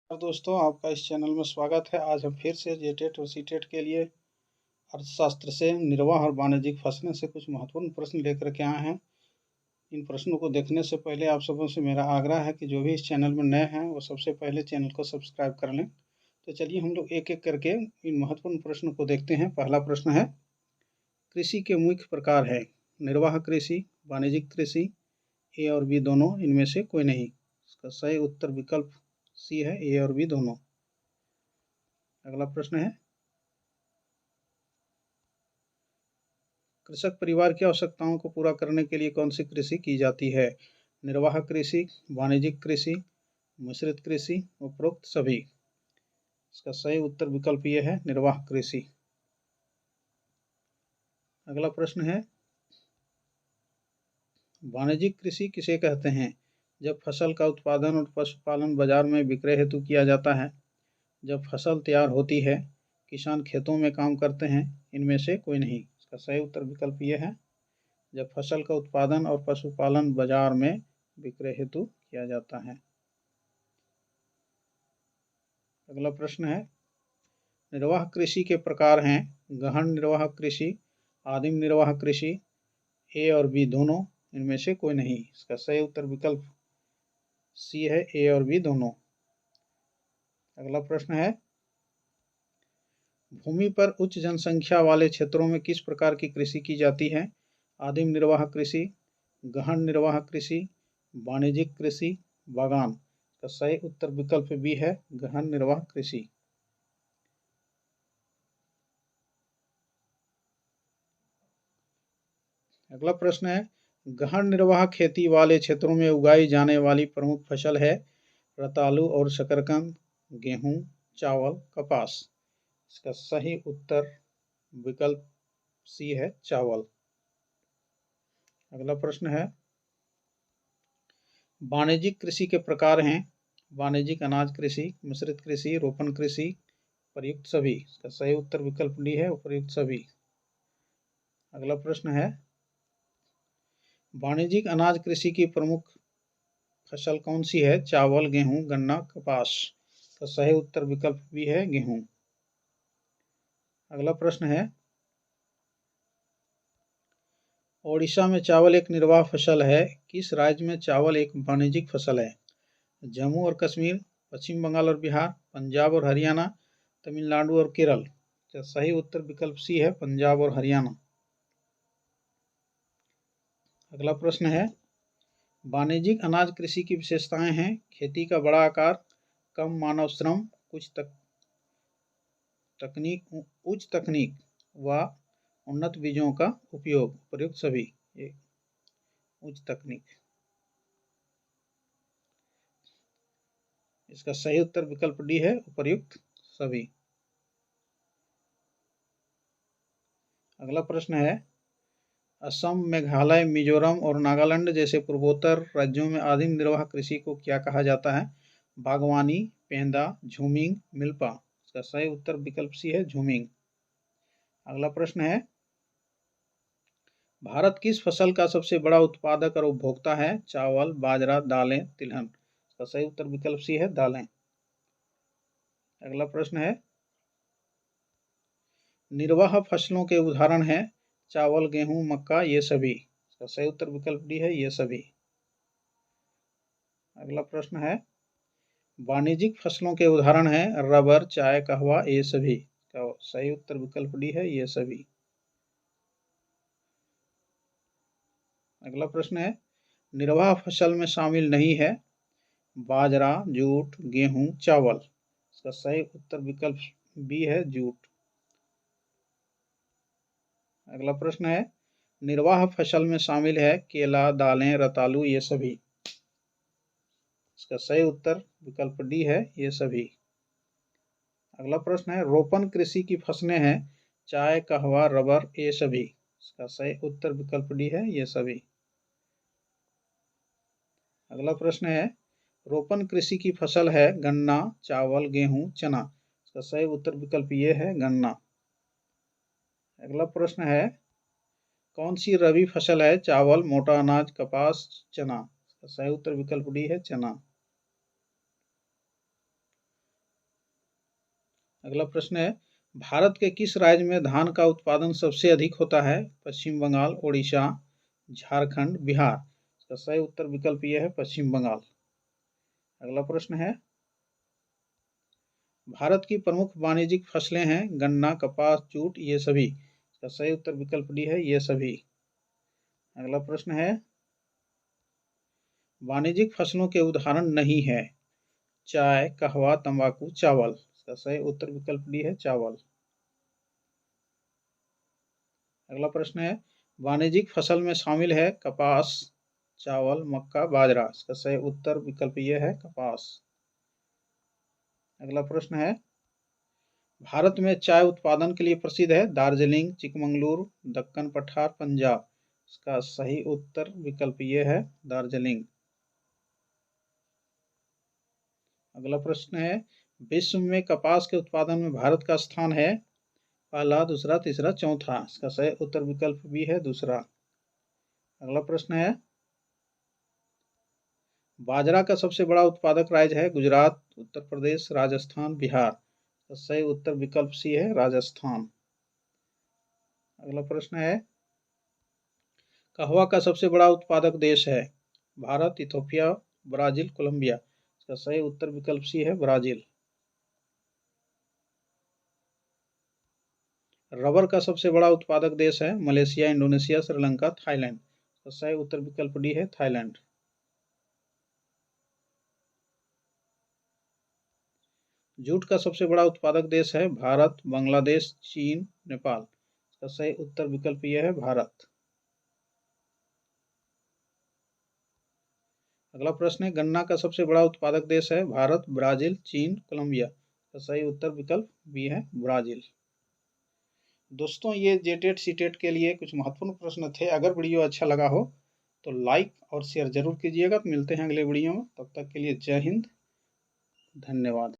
और दोस्तों, आपका इस चैनल में स्वागत है। आज हम फिर से जेटेट और सीटेट के लिए अर्थशास्त्र से निर्वाह और वाणिज्यिक फसलें से कुछ महत्वपूर्ण प्रश्न लेकर के आए हैं। इन प्रश्नों को देखने से पहले आप सबों से मेरा आग्रह है कि जो भी इस चैनल में नए हैं वो सबसे पहले चैनल को सब्सक्राइब कर लें। तो चलिए हम लोग एक एक करके इन महत्वपूर्ण प्रश्नों को देखते हैं। पहला प्रश्न है, कृषि के मुख्य प्रकार है निर्वाह कृषि, वाणिज्यिक कृषि, ए और बी दोनों, इनमें से कोई नहीं। इसका सही उत्तर विकल्प सी है, ए और बी दोनों। अगला प्रश्न है, कृषक परिवार की आवश्यकताओं को पूरा करने के लिए कौन सी कृषि की जाती है? निर्वाह कृषि, वाणिज्यिक कृषि, मिश्रित कृषि, उपरोक्त सभी। इसका सही उत्तर विकल्प ये है, निर्वाह कृषि। अगला प्रश्न है, वाणिज्यिक कृषि किसे कहते हैं? जब फसल का उत्पादन और पशुपालन बाजार में विक्रय हेतु किया जाता है, जब फसल तैयार होती है, किसान खेतों में काम करते हैं, इनमें से कोई नहीं। इसका सही उत्तर विकल्प ये है, जब फसल का उत्पादन और पशुपालन बाजार में विक्रय हेतु किया जाता है। अगला प्रश्न है, निर्वाह कृषि के प्रकार हैं गहन निर्वाह कृषि, आदिम निर्वाह कृषि, ए और बी दोनों, इनमें से कोई नहीं। इसका सही उत्तर विकल्प सी है, ए और बी दोनों। अगला प्रश्न है, भूमि पर उच्च जनसंख्या वाले क्षेत्रों में किस प्रकार की कृषि की जाती है? आदिम निर्वाह कृषि, गहन निर्वाह कृषि, वाणिज्यिक कृषि, बागान। का सही उत्तर विकल्प बी है, गहन निर्वाह कृषि। अगला प्रश्न है, गहन निर्वाह खेती वाले क्षेत्रों में उगाई जाने वाली प्रमुख फसल है रतालू और शकरकंद, गेहूं, चावल, कपास। इसका सही उत्तर विकल्प सी है, चावल। अगला प्रश्न है, वाणिज्यिक कृषि के प्रकार हैं वाणिज्यिक अनाज कृषि, मिश्रित कृषि, रोपण कृषि, प्रयुक्त सभी। इसका सही उत्तर विकल्प डी है, उपयुक्त सभी। अगला प्रश्न है, वाणिज्यिक अनाज कृषि की प्रमुख फसल कौन सी है? चावल, गेहूं, गन्ना, कपास। तो सही उत्तर विकल्प भी है, गेहूं। अगला प्रश्न है, ओडिशा में चावल एक निर्वाह फसल है, किस राज्य में चावल एक वाणिज्यिक फसल है? जम्मू और कश्मीर, पश्चिम बंगाल और बिहार, पंजाब और हरियाणा, तमिलनाडु और केरल। तो सही उत्तर विकल्प सी है, पंजाब और हरियाणा। अगला प्रश्न है, वाणिज्यिक अनाज कृषि की विशेषताएं हैं खेती का बड़ा आकार, कम मानव श्रम, उच्च तकनीक व उन्नत बीजों का उपयोग, प्रयुक्त सभी। उच्च तकनीक। इसका सही उत्तर विकल्प डी है, उपर्युक्त सभी। अगला प्रश्न है, असम, मेघालय, मिजोरम और नागालैंड जैसे पूर्वोत्तर राज्यों में आदिम निर्वाह कृषि को क्या कहा जाता है? बागवानी, पेंदा, झूमिंग, मिल्पा। इसका सही उत्तर विकल्प सी है, झूमिंग। अगला प्रश्न है, भारत किस फसल का सबसे बड़ा उत्पादक और उपभोक्ता है? चावल, बाजरा, दालें, तिलहन। इसका सही उत्तर विकल्प सी है, दालें। अगला प्रश्न है, निर्वाह फसलों के उदाहरण हैं चावल, गेहूं, मक्का, ये सभी। इसका सही उत्तर विकल्प डी है, ये सभी। अगला प्रश्न है, वाणिज्यिक फसलों के उदाहरण हैं रबर, चाय, कहवा, ये सभी। इसका सही उत्तर विकल्प डी है, ये सभी। अगला प्रश्न है, निर्वाह फसल में शामिल नहीं है बाजरा, जूट, गेहूं, चावल। इसका सही उत्तर विकल्प बी है, जूट। अगला प्रश्न है, निर्वाह फसल में शामिल है केला, दालें, रतालू, ये सभी। इसका सही उत्तर विकल्प डी है, ये सभी। अगला प्रश्न है, रोपण कृषि की फसलें हैं चाय, कहवा, रबर, ये सभी। इसका सही उत्तर विकल्प डी है, ये सभी। अगला प्रश्न है, रोपण कृषि की फसल है गन्ना, चावल, गेहूं, चना। इसका सही उत्तर विकल्प ये है, गन्ना। अगला प्रश्न है, कौन सी रबी फसल है? चावल, मोटा अनाज, कपास, चना। इसका सही उत्तर विकल्प डी है, चना। अगला प्रश्न है, भारत के किस राज्य में धान का उत्पादन सबसे अधिक होता है? पश्चिम बंगाल, ओडिशा, झारखंड, बिहार। इसका सही उत्तर विकल्प यह है पश्चिम बंगाल। अगला प्रश्न है, भारत की प्रमुख वाणिज्यिक फसलें हैं गन्ना, कपास, जूट, ये सभी। इसका सही उत्तर विकल्प डी है ये सभी। अगला प्रश्न है, वाणिज्यिक फसलों के उदाहरण नहीं है चाय, कहवा, तंबाकू, चावल। इसका सही उत्तर विकल्प डी है चावल। अगला प्रश्न है, वाणिज्यिक फसल में शामिल है कपास, चावल, मक्का, बाजरा। इसका सही उत्तर विकल्प ये है कपास। अगला प्रश्न है, भारत में चाय उत्पादन के लिए प्रसिद्ध है दार्जिलिंग, चिकमंगलूर, दक्कन पठार, पंजाब। इसका सही उत्तर विकल्प ये है दार्जिलिंग। अगला प्रश्न है, विश्व में कपास के उत्पादन में भारत का स्थान है पहला, दूसरा, तीसरा, चौथा। इसका सही उत्तर विकल्प भी है दूसरा। अगला प्रश्न है, बाजरा का सबसे बड़ा उत्पादक राज्य है गुजरात, उत्तर प्रदेश, राजस्थान, बिहार। तो सही उत्तर विकल्प सी है राजस्थान। अगला प्रश्न है, कहवा का सबसे बड़ा उत्पादक देश है भारत, इथोपिया, ब्राजील, कोलंबिया। इसका सही उत्तर विकल्प सी है ब्राजील। रबर का सबसे बड़ा उत्पादक देश है मलेशिया, इंडोनेशिया, श्रीलंका, थाईलैंड। इसका सही उत्तर विकल्प डी है थाईलैंड। जूट का सबसे बड़ा उत्पादक देश है भारत, बांग्लादेश, चीन, नेपाल। इसका सही उत्तर विकल्प यह है भारत। अगला प्रश्न है, गन्ना का सबसे बड़ा उत्पादक देश है भारत, ब्राजील, चीन, कोलंबिया। इसका सही उत्तर विकल्प बी है ब्राजील। दोस्तों, ये जेटेट सीटेट के लिए कुछ महत्वपूर्ण प्रश्न थे। अगर वीडियो अच्छा लगा हो तो लाइक और शेयर जरूर कीजिएगा। मिलते हैं अगले वीडियो में, तब तक के लिए जय हिंद, धन्यवाद।